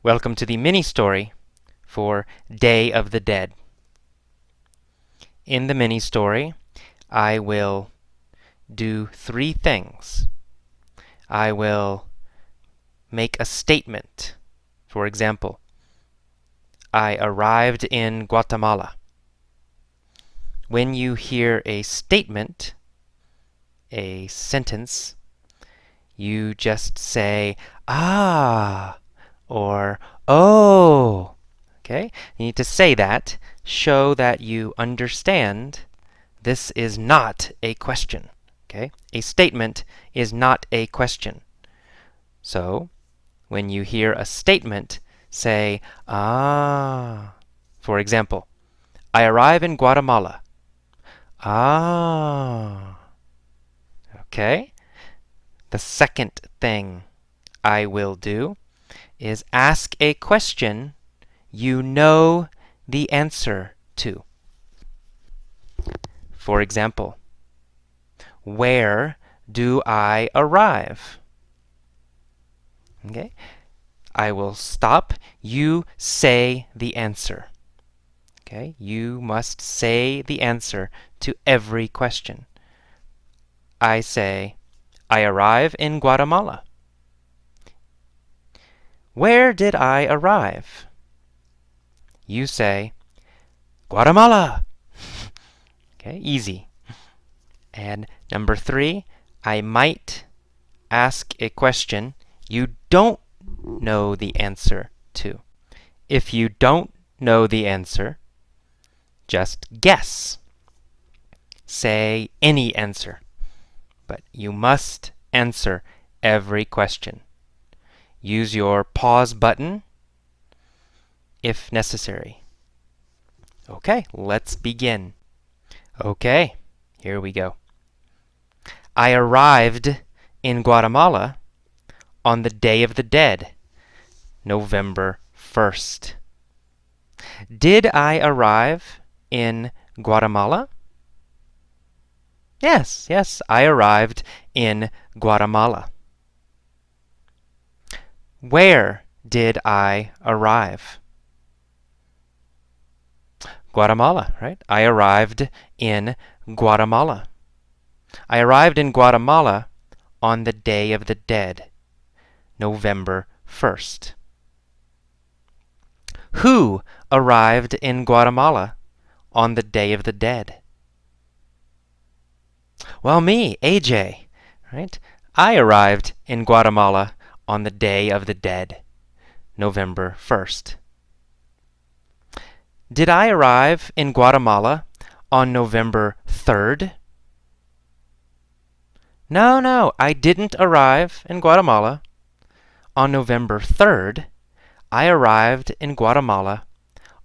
Welcome to the mini story for Day of the Dead. In the mini story, I will do three things. I will make a statement. For example, I arrived in Guatemala. When you hear a statement, a sentence, you just say, ah, or oh. Okay? You need to say that, show that you understand this is not a question. Okay? A statement is not a question. So, when you hear a statement, say, ah. For example, I arrive in Guatemala. Ah. Okay? The second thing I will do is ask a question you know the answer to. For example, where do I arrive? Okay? I will stop. You say the answer. Okay? You must say the answer to every question. I say, I arrive in Guatemala. Where did I arrive? You say, Guatemala. Okay, easy. And number 3, I might ask a question you don't know the answer to. If you don't know the answer, just guess. Say any answer. But you must answer every question. Use your pause button if necessary. Okay, let's begin. Okay, here we go. I arrived in Guatemala on the Day of the Dead, November 1st. Did I arrive in Guatemala? Yes, I arrived in Guatemala. Where did I arrive? Guatemala, right? I arrived in Guatemala. I arrived in Guatemala on the Day of the Dead, November 1st. Who arrived in Guatemala on the Day of the Dead? Well, me, AJ, right? I arrived in Guatemala on the Day of the Dead, November 1st. Did I arrive in Guatemala on November 3rd? No, I didn't arrive in Guatemala on November 3rd. I arrived in Guatemala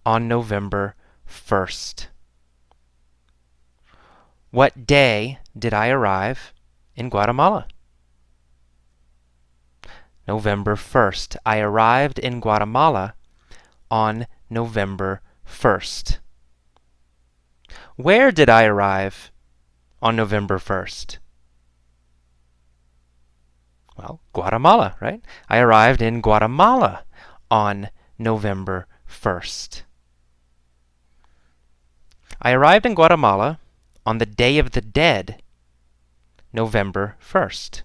on November 1st. What day did I arrive in Guatemala? November 1st. I arrived in Guatemala on November 1st. Where did I arrive on November 1st? Well, Guatemala, right? I arrived in Guatemala on November 1st. I arrived in Guatemala on the Day of the Dead, November 1st.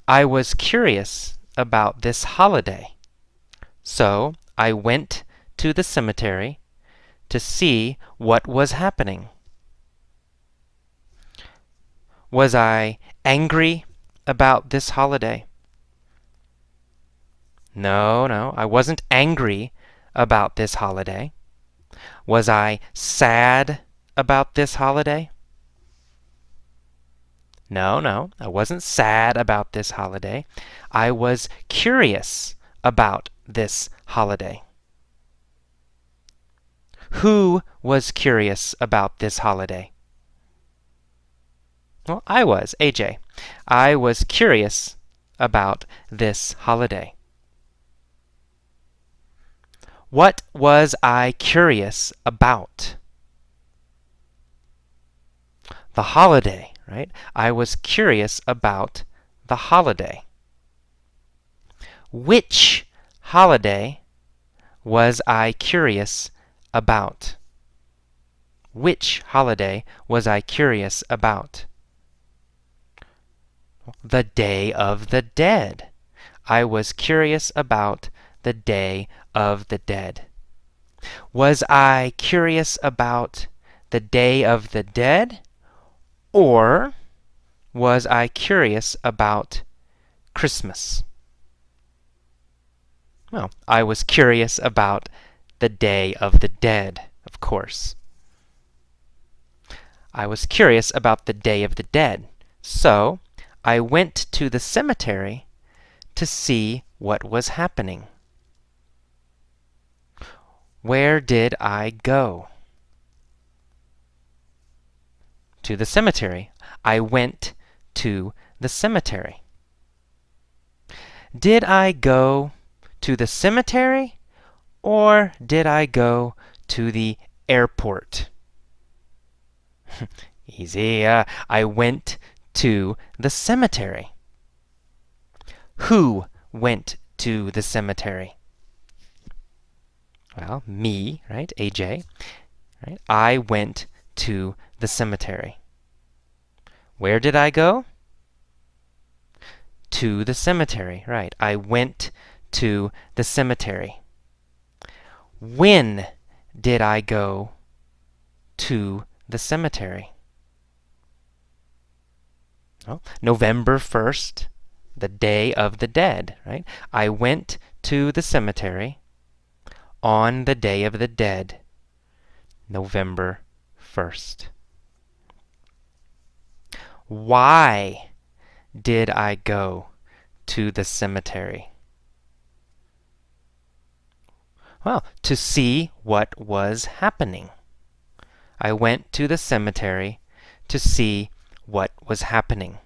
I was curious about this holiday, so I went to the cemetery to see what was happening. Was I angry about this holiday? No, I wasn't angry about this holiday. Was I sad about this holiday? No, I wasn't sad about this holiday. I was curious about this holiday. Who was curious about this holiday? Well, I was, AJ. I was curious about this holiday. What was I curious about? The holiday, right? I was curious about the holiday. Which holiday was I curious about? Which holiday was I curious about? The Day of the Dead. I was curious about the Day of the Dead. Was I curious about the Day of the Dead, or was I curious about Christmas? Well, I was curious about the Day of the Dead, of course. I was curious about the Day of the Dead, so I went to the cemetery to see what was happening. Where did I go? To the cemetery. I went to the cemetery. Did I go to the cemetery, or did I go to the airport? Easy. I went to the cemetery. Who went to the cemetery? Well, me, right? AJ. Right? I went to the cemetery. Where did I go? To the cemetery, right. I went to the cemetery. When did I go to the cemetery? Well, November 1st, the Day of the Dead, right? I went to the cemetery on the Day of the Dead, November 1st. Why did I go to the cemetery? Well, to see what was happening. I went to the cemetery to see what was happening.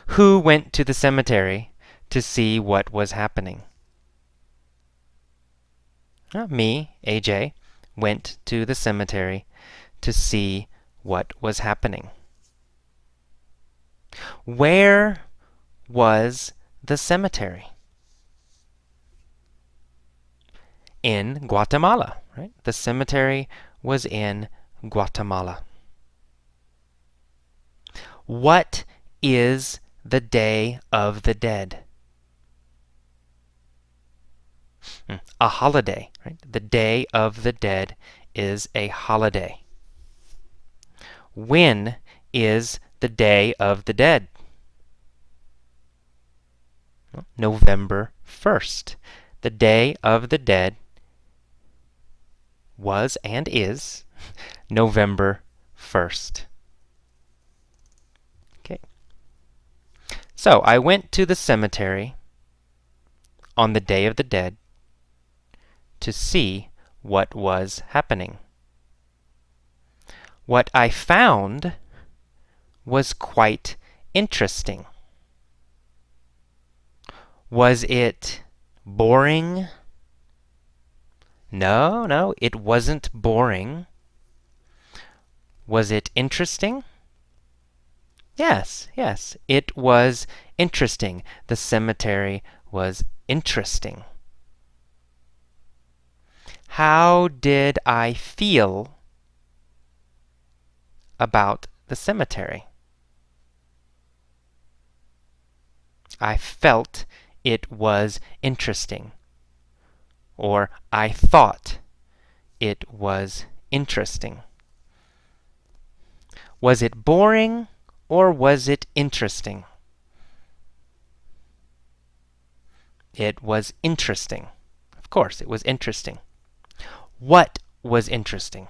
Who went to the cemetery to see what was happening? Me, AJ, went to the cemetery to see what was happening. Where was the cemetery? In Guatemala, right? The cemetery was in Guatemala. What is the Day of the Dead? A holiday, right? The Day of the Dead is a holiday. When is the Day of the Dead? November 1st. The Day of the Dead was and is November 1st. Okay. So I went to the cemetery on the Day of the Dead to see what was happening. What I found was quite interesting. Was it boring? No, it wasn't boring. Was it interesting? Yes, it was interesting. The cemetery was interesting. How did I feel about the cemetery? I felt it was interesting. Or I thought it was interesting. Was it boring or was it interesting? It was interesting. Of course, it was interesting. What was interesting?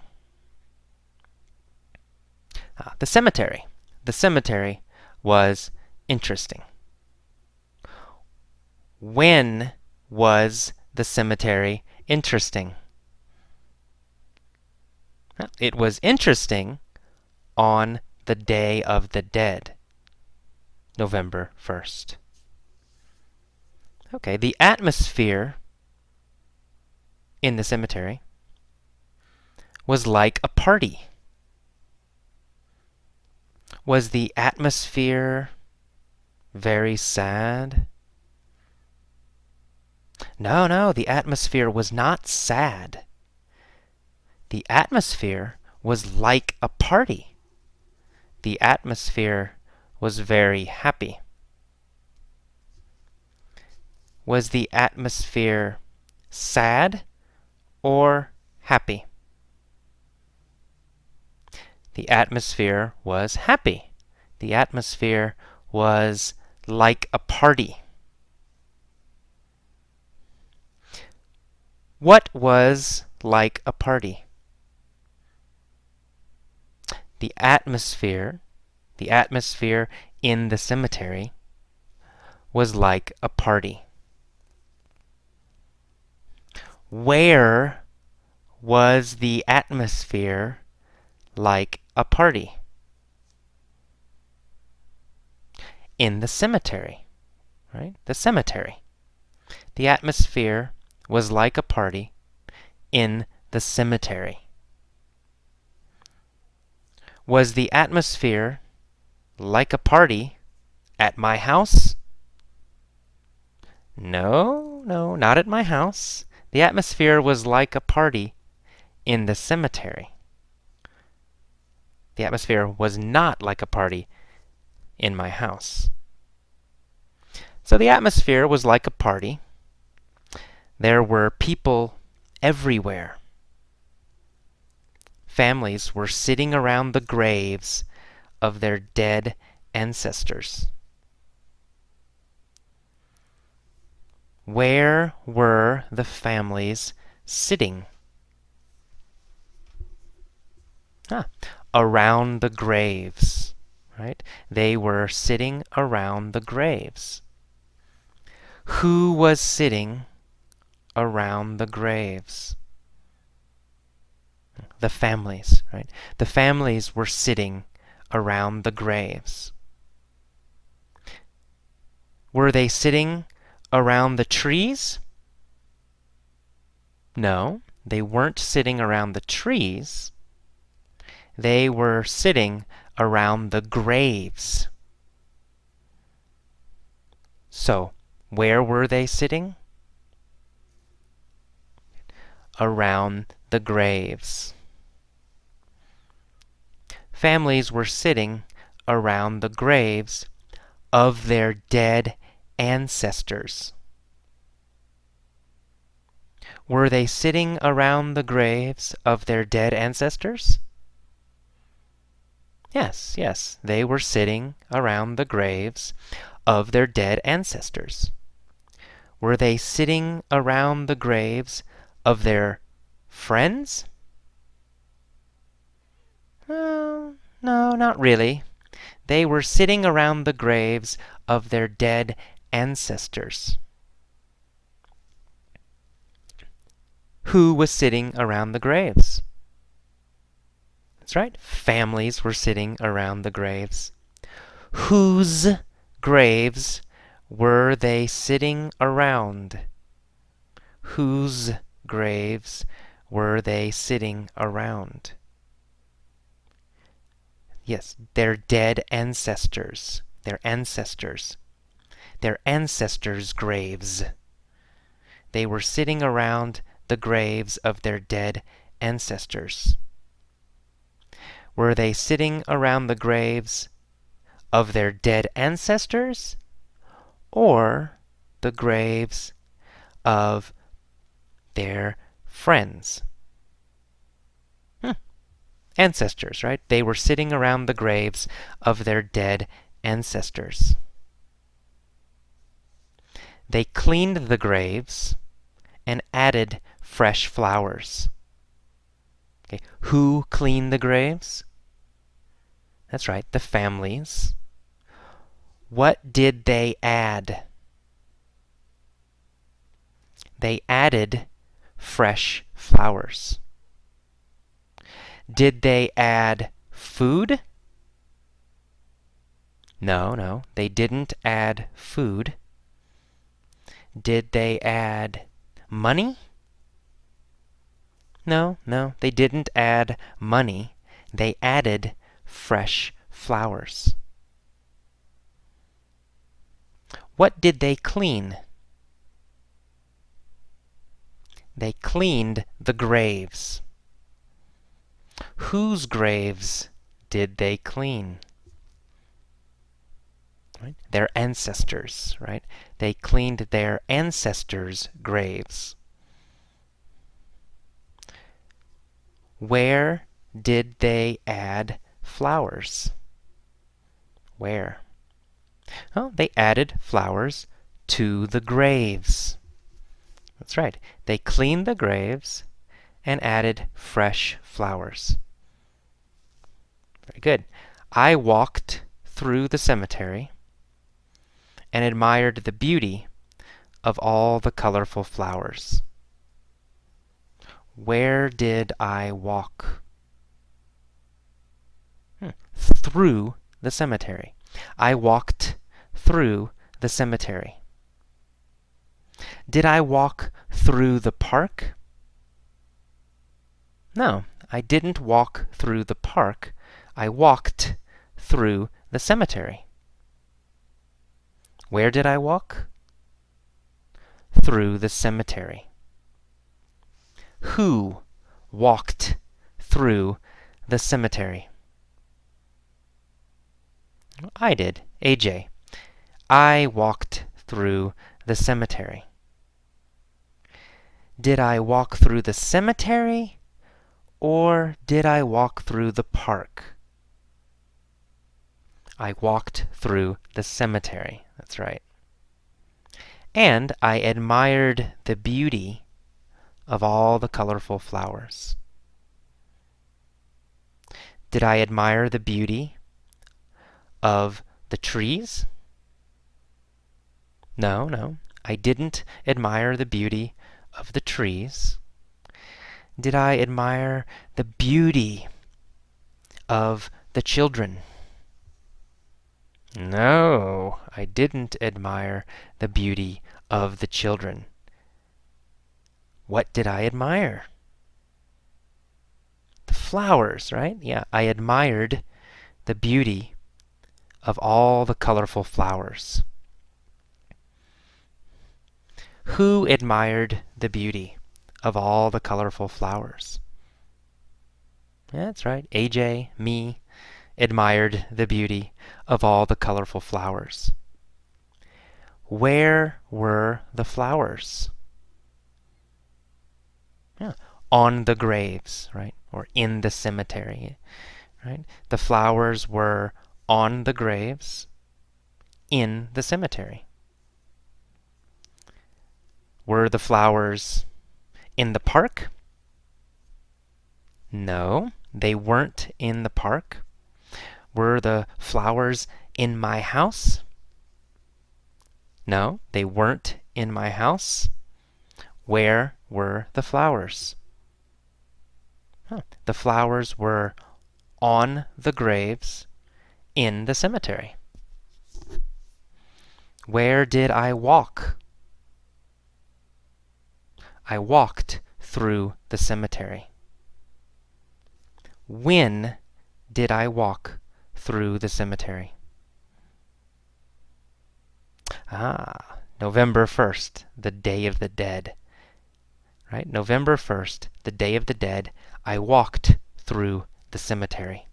The cemetery. The cemetery was interesting. When was the cemetery interesting? It was interesting on the Day of the Dead, November 1st. Okay, the atmosphere in the cemetery was like a party. Was the atmosphere Very sad? No, the atmosphere was not sad. The atmosphere was like a party. The atmosphere was very happy. Was the atmosphere sad or happy? The atmosphere was happy. The atmosphere was like a party. What was like a party? The atmosphere in the cemetery was like a party. Where was the atmosphere like a party? In the cemetery, right? The cemetery. The atmosphere was like a party in the cemetery. Was the atmosphere like a party at my house? No, not at my house. The atmosphere was like a party in the cemetery. The atmosphere was not like a party in my house. So the atmosphere was like a party. There were people everywhere. Families were sitting around the graves of their dead ancestors. Where were the families sitting? Around the graves, right? They were sitting around the graves. Who was sitting around the graves? The families, right? The families were sitting around the graves. Were they sitting around the trees? No, they weren't sitting around the trees. They were sitting around the graves. So, where were they sitting? Around the graves. Families were sitting around the graves of their dead ancestors. Were they sitting around the graves of their dead ancestors? Yes, they were sitting around the graves of their dead ancestors. Were they sitting around the graves of their friends? No, not really. They were sitting around the graves of their dead ancestors. Who was sitting around the graves? That's right, families were sitting around the graves. Whose graves were they sitting around? Whose graves were they sitting around? Yes, their dead ancestors. Their ancestors. Their ancestors' graves. They were sitting around the graves of their dead ancestors. Were they sitting around the graves of their dead ancestors or the graves of their friends? Ancestors, right? They were sitting around the graves of their dead ancestors. They cleaned the graves and added fresh flowers. Okay. Who cleaned the graves? That's right, the families. What did they add? They added fresh flowers. Did they add food? No, they didn't add food. Did they add money? No, they didn't add money. They added fresh flowers. What did they clean? They cleaned the graves. Whose graves did they clean? Right? Their ancestors, right? They cleaned their ancestors' graves. Where did they add flowers? Where? Oh, they added flowers to the graves. That's right. They cleaned the graves and added fresh flowers. Very good. I walked through the cemetery and admired the beauty of all the colorful flowers. Where did I walk? Through the cemetery. I walked through the cemetery. Did I walk through the park? No, I didn't walk through the park. I walked through the cemetery. Where did I walk? Through the cemetery. Who walked through the cemetery? I did, AJ. I walked through the cemetery. Did I walk through the cemetery, or did I walk through the park? I walked through the cemetery. That's right. And I admired the beauty of all the colorful flowers. Did I admire the beauty of the trees? No, I didn't admire the beauty of the trees. Did I admire the beauty of the children? No, I didn't admire the beauty of the children. What did I admire? The flowers, right? Yeah, I admired the beauty of all the colorful flowers. Who admired the beauty of all the colorful flowers? Yeah, that's right. AJ, me, admired the beauty of all the colorful flowers. Where were the flowers? Yeah, on the graves, right? Or in the cemetery, right? The flowers were on the graves in the cemetery. Were the flowers in the park? No, they weren't in the park. Were the flowers in my house? No, they weren't in my house. Where were the flowers? The flowers were on the graves in the cemetery. Where did I walk? I walked through the cemetery. When did I walk through the cemetery? November 1st, the Day of the Dead. Right? November 1st, the Day of the Dead, I walked through the cemetery.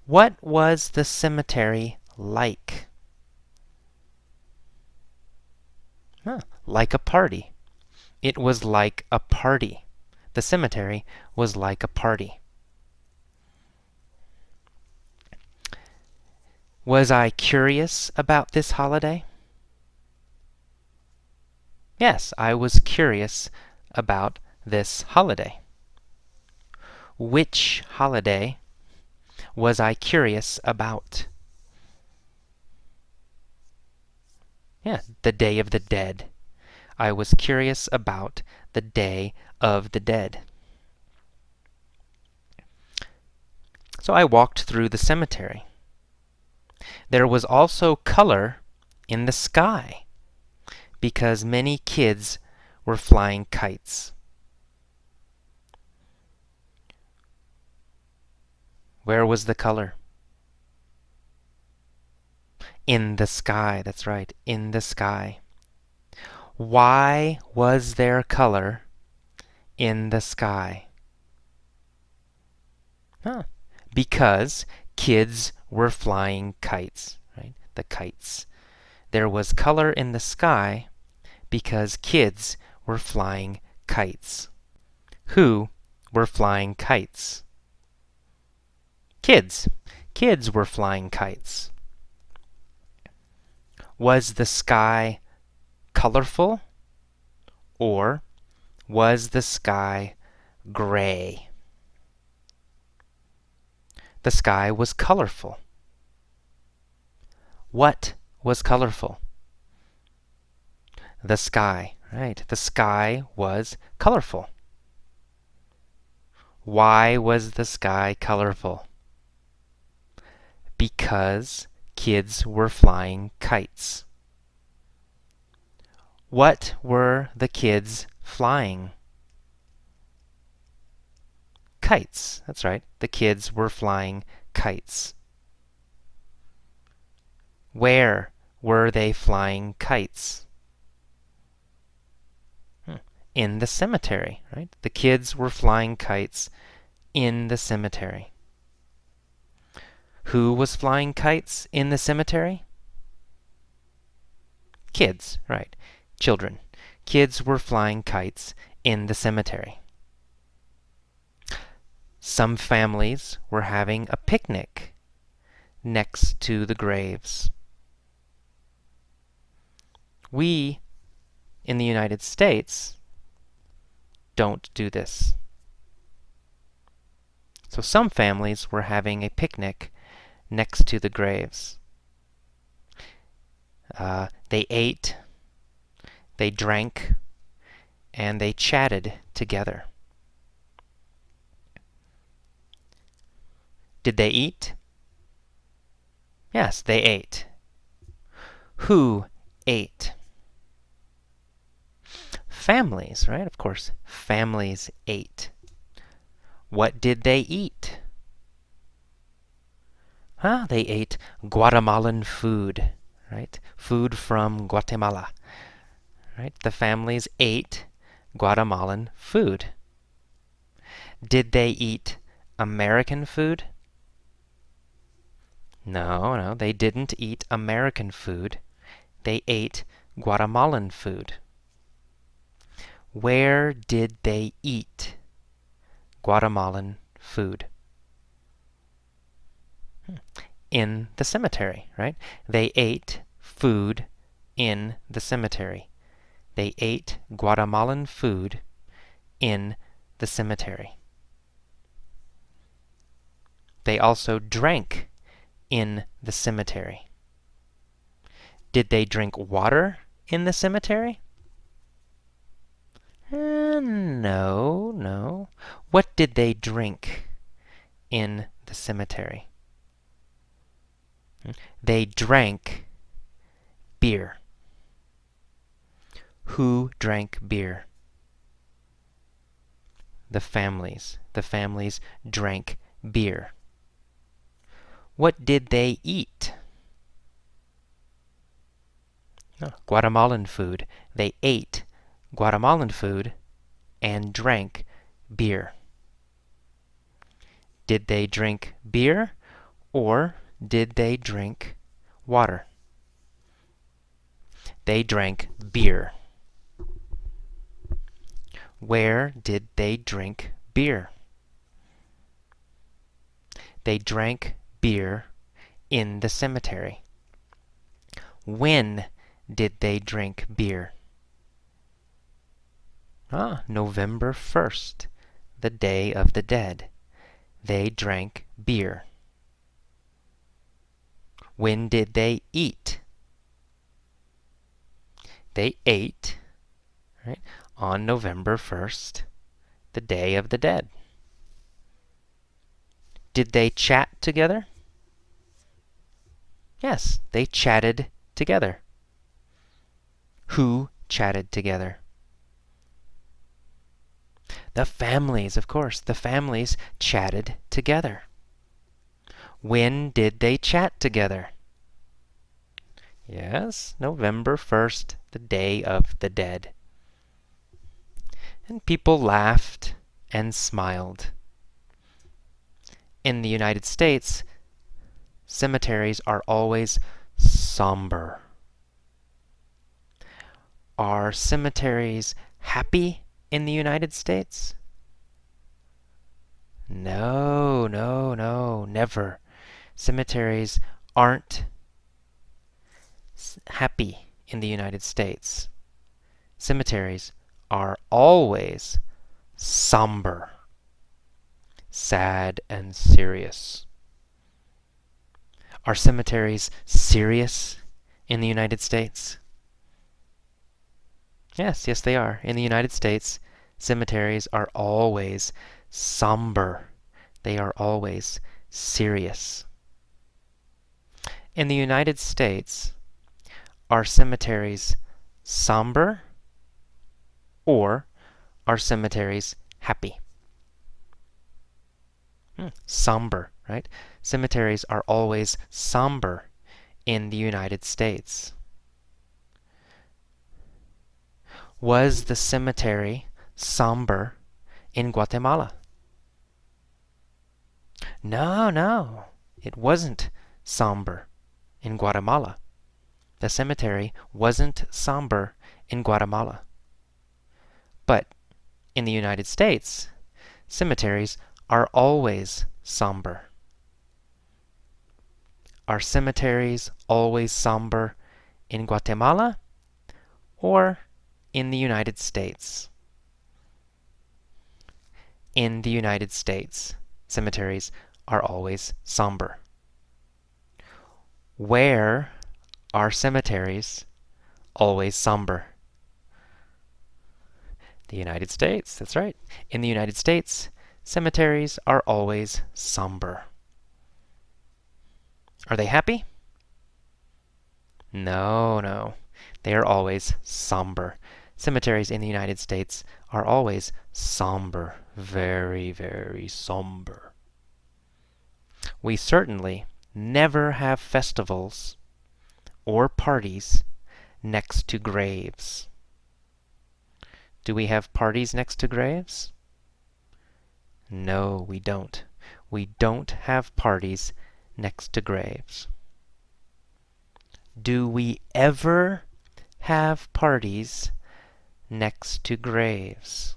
What was the cemetery like? Like a party. It was like a party. The cemetery was like a party. Was I curious about this holiday? Yes, I was curious about this holiday. Which holiday was I curious about? Yeah, the Day of the Dead. I was curious about the Day of the Dead. So I walked through the cemetery. There was also color in the sky because many kids were flying kites. Where was the color? In the sky, that's right, in the sky. Why was there color in the sky? Huh. Because kids were flying kites, right? The kites. There was color in the sky because kids were flying kites. Who were flying kites? Kids. Kids were flying kites. Was the sky colorful or was the sky gray? The sky was colorful. What was colorful? The sky, right? The sky was colorful. Why was the sky colorful? Because kids were flying kites. What were the kids flying? Kites. That's right. The kids were flying kites. Where were they flying kites? In the cemetery, right? The kids were flying kites in the cemetery. Who was flying kites in the cemetery? Kids, right. Children. Kids were flying kites in the cemetery. Some families were having a picnic next to the graves. We, in the United States, don't do this. So some families were having a picnic next to the graves. They ate, they drank, and they chatted together. Did they eat? Yes, they ate. Who ate? Families, right? Of course, families ate. What did they eat? They ate Guatemalan food, right? Food from Guatemala, right? The families ate Guatemalan food. Did they eat American food? No, they didn't eat American food. They ate Guatemalan food. Where did they eat Guatemalan food? In the cemetery, right? They ate food in the cemetery. They ate Guatemalan food in the cemetery. They also drank in the cemetery. Did they drink water in the cemetery? No. What did they drink in the cemetery? They drank beer. Who drank beer? The families. The families drank beer. What did they eat? Guatemalan food. They ate Guatemalan food and drank beer. Did they drink beer or did they drink water? They drank beer. Where did they drink beer? They drank beer in the cemetery. When did they drink beer? November 1st, the Day of the Dead. They drank beer. When did they eat? They ate, right, on November 1st, the Day of the Dead. Did they chat together? Yes, they chatted together. Who chatted together? The families, of course. The families chatted together. When did they chat together? Yes, November 1st, the Day of the Dead. And people laughed and smiled. In the United States, cemeteries are always somber. Are cemeteries happy in the United States? No, no, no, never. Cemeteries aren't happy in the United States. Cemeteries are always somber, sad, and serious. Are cemeteries serious in the United States? Yes, yes, they are. In the United States, cemeteries are always somber. They are always serious. In the United States, are cemeteries somber or are cemeteries happy? Somber, right? Cemeteries are always somber in the United States. Was the cemetery somber in Guatemala? No, no, it wasn't somber in Guatemala. The cemetery wasn't somber in Guatemala. But in the United States, cemeteries are always somber. Are cemeteries always somber in Guatemala or in the United States? In the United States, cemeteries are always somber. Where are cemeteries always somber? The United States, that's right. In the United States, cemeteries are always somber. Are they happy? No, no. They are always somber. Cemeteries in the United States are always somber. Very, very somber. We certainly never have festivals or parties next to graves. Do we have parties next to graves? No, we don't. We don't have parties next to graves. Do we ever have parties next to graves?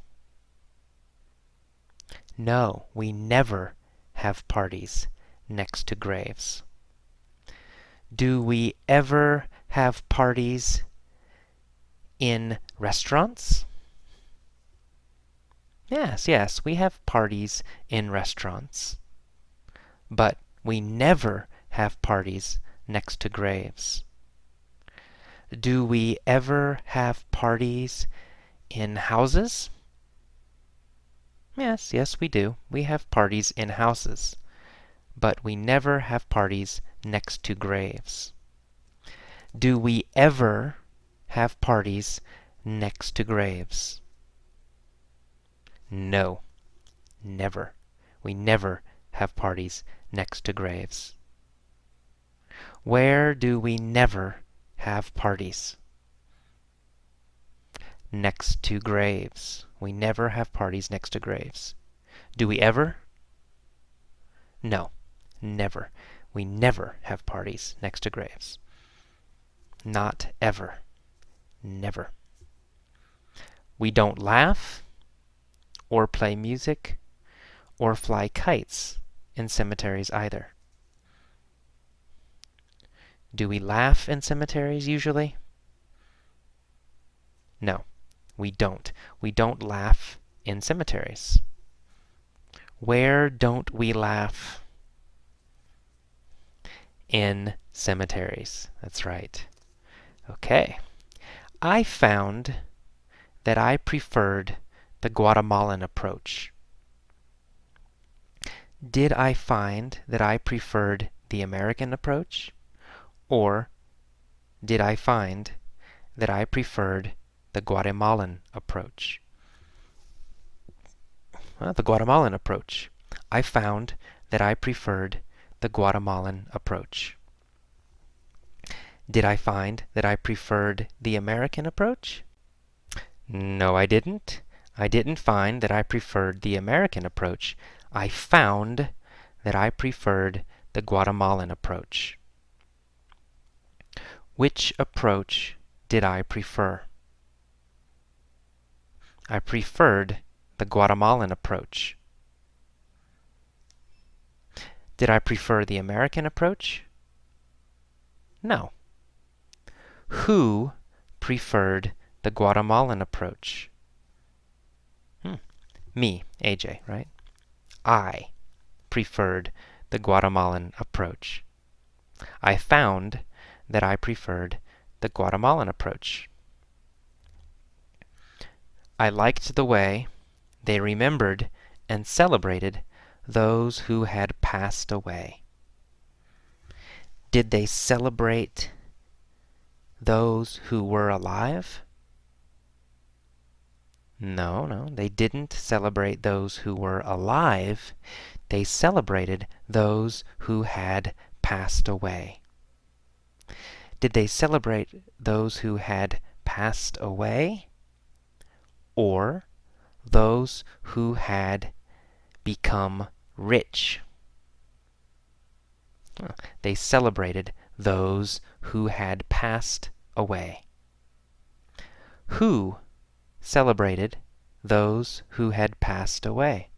No, we never have parties next to graves. Do we ever have parties in restaurants? Yes, yes, we have parties in restaurants. But we never have parties next to graves. Do we ever have parties in houses? Yes, yes, we do. We have parties in houses. But we never have parties next to graves. Do we ever have parties next to graves? No, never. We never have parties next to graves. Where do we never have parties? Next to graves. We never have parties next to graves. Do we ever? No, never. We never have parties next to graves. Not ever. Never. We don't laugh or play music or fly kites in cemeteries either. Do we laugh in cemeteries usually? No, we don't. We don't laugh in cemeteries. Where don't we laugh? In cemeteries. That's right. Okay. I found that I preferred the Guatemalan approach. Did I find that I preferred the American approach? Or did I find that I preferred the Guatemalan approach? Well, the Guatemalan approach. I found that I preferred the Guatemalan approach. Did I find that I preferred the American approach? No, I didn't. I didn't find that I preferred the American approach. I found that I preferred the Guatemalan approach. Which approach did I prefer? I preferred the Guatemalan approach. Did I prefer the American approach? No. Who preferred the Guatemalan approach? Me, AJ, right? I preferred the Guatemalan approach. I found that I preferred the Guatemalan approach. I liked the way they remembered and celebrated those who had passed away. Did they celebrate those who were alive? No, they didn't celebrate those who were alive. They celebrated those who had passed away. Did they celebrate those who had passed away? Or those who had become rich? They celebrated those who had passed away. Who celebrated those who had passed away?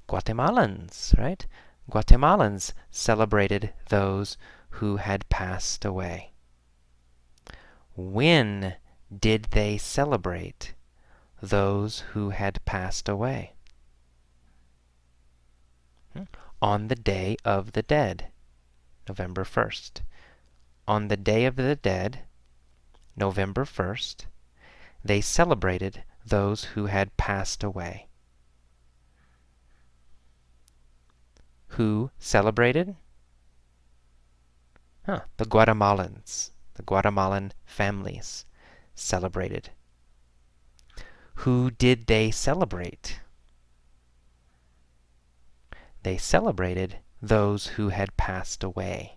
Guatemalans, right? Guatemalans celebrated those who had passed away. When did they celebrate those who had passed away? On the Day of the Dead, November 1st. On the Day of the Dead, November 1st, they celebrated those who had passed away. Who celebrated? The Guatemalans. The Guatemalan families celebrated. Who did they celebrate? They celebrated those who had passed away.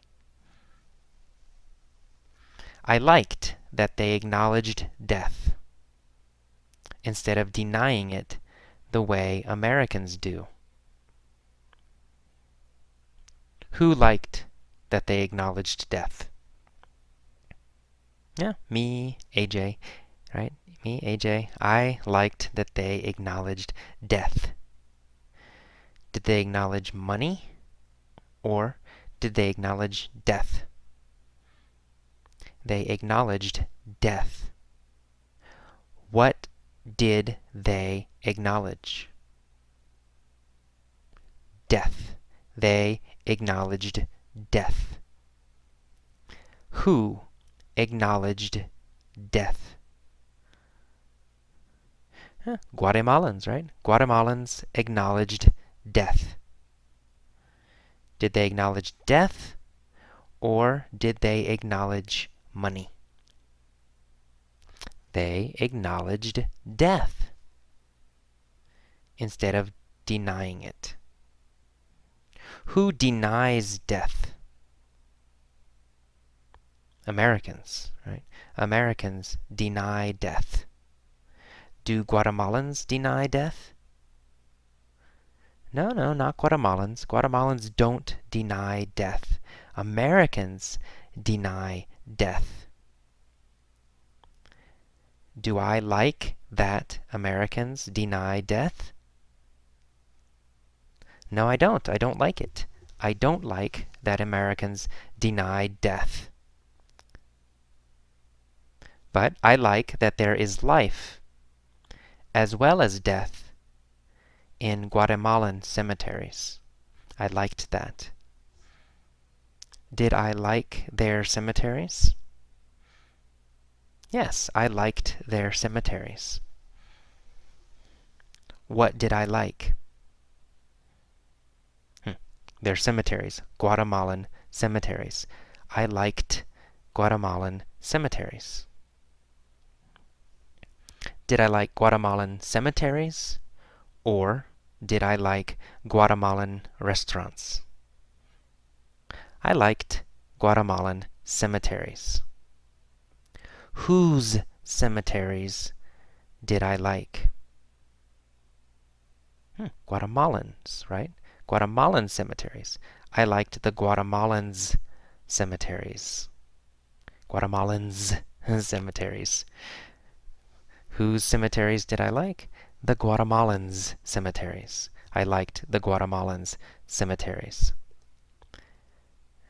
I liked that they acknowledged death instead of denying it the way Americans do. Who liked that they acknowledged death? Yeah, me, AJ, right? Me, AJ. I liked that they acknowledged death. Did they acknowledge money? Or did they acknowledge death? They acknowledged death. What did they acknowledge? Death. They acknowledged death. Who acknowledged death? Guatemalans, right? Guatemalans acknowledged death. Did they acknowledge death, or did they acknowledge money? They acknowledged death instead of denying it. Who denies death? Americans, right? Americans deny death. Do Guatemalans deny death? No, not Guatemalans. Guatemalans don't deny death. Americans deny death. Do I like that Americans deny death? No, I don't. I don't like it. I don't like that Americans deny death. But I like that there is life as well as death in Guatemalan cemeteries. I liked that. Did I like their cemeteries? Yes, I liked their cemeteries. What did I like? Their cemeteries, Guatemalan cemeteries. I liked Guatemalan cemeteries. Did I like Guatemalan cemeteries, or did I like Guatemalan restaurants? I liked Guatemalan cemeteries. Whose cemeteries did I like? Guatemalans, right? Guatemalan cemeteries. I liked the Guatemalans' cemeteries. Guatemalans' cemeteries. Whose cemeteries did I like? The Guatemalans' cemeteries. I liked the Guatemalans' cemeteries.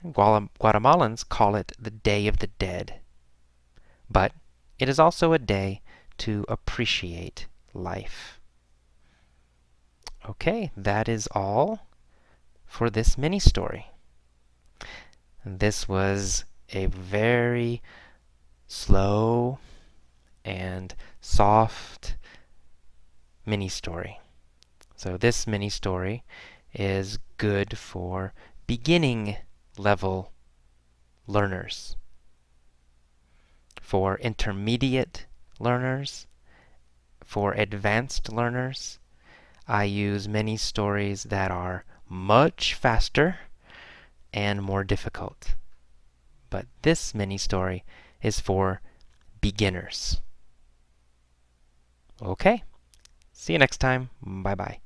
Guatemalans call it the Day of the Dead, but it is also a day to appreciate life. Okay, that is all for this mini story. This was a very slow and soft mini story. So this mini story is good for beginning level learners. For intermediate learners, for advanced learners, I use mini stories that are much faster and more difficult. But this mini story is for beginners. Okay, see you next time. Bye-bye.